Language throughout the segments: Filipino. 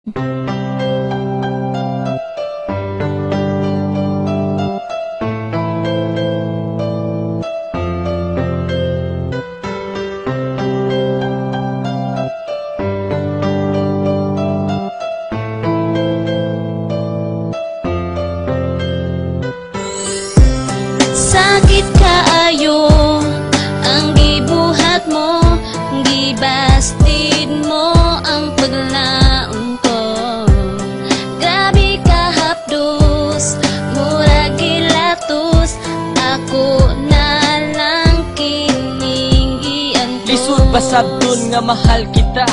Sakit kaayo ang gibuhat mo, gibastid mo ang paglaon ko. Grabe ka hapdos, murag gilatos, ako na lang kining giantos. Lisod ba sabton nga mahal kita?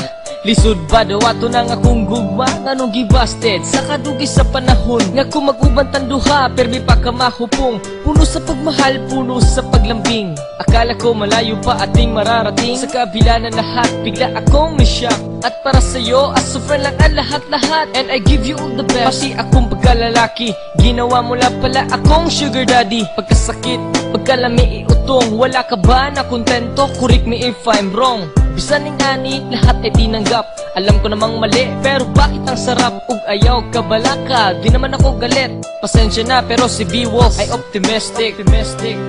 Lisod ba daw ato nang akong gugma? Anong gibasted sa kadugi sa panahon nga kung mag-uban tanduha permi pa ka mahupong. Puno sa pagmahal, puno sa paglambing. Akala ko malayo pa ating mararating. Sa kabila ng lahat, bigla akong na-shock. At para sa'yo, as of friend lang ang lahat-lahat. And I give you all the best. Pati akong pagkalalaki, ginawa mo lang pala akong sugar daddy. Pagkasakit, pagkalami iutong, wala ka ba na kontento? Correct me if I'm wrong. Bisan ning ani, lahat ay tinanggap. Alam ko namang mali, pero bakit ang sarap? Ug ayaw ka balaka, di naman ako galit. Pasensya na, pero si B-Wolf ay optimistic.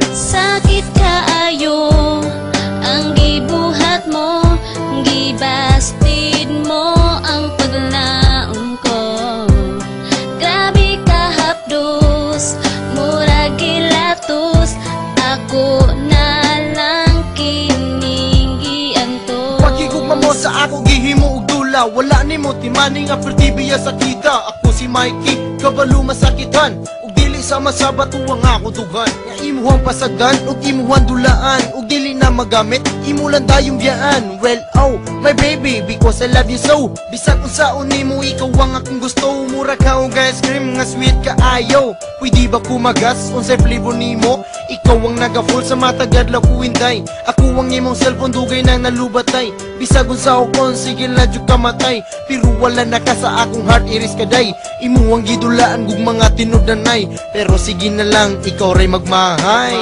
Sakit kaayo ang gibuhat mo, gibastid mo ang paglaon ko. Grabe ka hapdos, murag gilatos, ako na lang kining giantos. Pagigugma mo sa ako gihimo og dula, wala nimo timani nga pertibiya sa kita. Ako si Mikey, kabalo masakitan, ug dili sama sa batuang ako dugan. Nga imuhang pasagdan ug imuhang dulaan, ug dili na magamit imo lang dayong biyaan. Well, oh, my baby, because I love you so. Bisag unsaon nimo ikaw ang akong gusto. Mura ka og ice cream nga sweet ka ayo. Pwede ba kumagas unsay flavor nimo? Ikaw ang naga-full sa matagad la kuwinday. Ako ang imong cellphone dugay nang nalubatay. Bisag unsa kon sige na jud kamatay. Pero wala na ka sa akong heart iris kaday. Imo ang gidulaan gug mga tinud-anay. Pero sige na lang ikaw ray magmahay.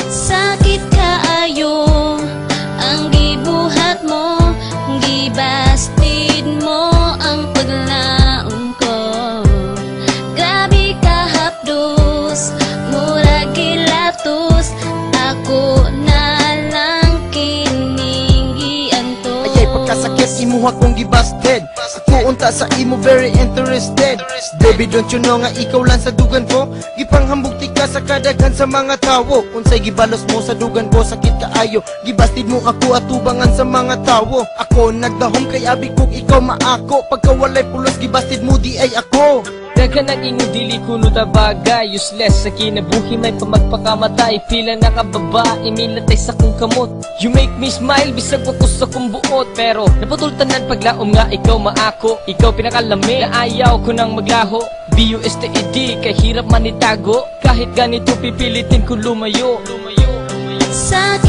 Sakit kaayo ang gibuhat mo, gibastid mo ang paglaon ko. Grabe ka hapdos, murag gilatos, ako na lang kining giantos. Ayay pagkasakit imuha kong gibasted. Ako unta sa imo very interested. Baby don't you know nga ikaw lang sa dugan ko. Gipanghambog tika sa kadaghan sa mga tawo. Unsay gibalos mo sa dugan ko, sakit kaayo. Gibastid mo ako at tubangan sa mga tawo. Ako nagdahom kay abi kog ikaw maako. Pagka walay pulos gibastid mo di ay ako. Dagan ang ingon dili kuno ta bagay. Useless sa kinabuhi may pamagpakamatay. Pila na ka babae milatay sa kong kamot. You make me smile bisag ako sa kong buot. Pero naputultanan paglaom nga ikaw maako. Ikaw pinakalami na ayaw ko nang maglaho. B-U-S-T-E-D kay hirap man itago. Kahit ganito pipilitin ko lumayo. Sakit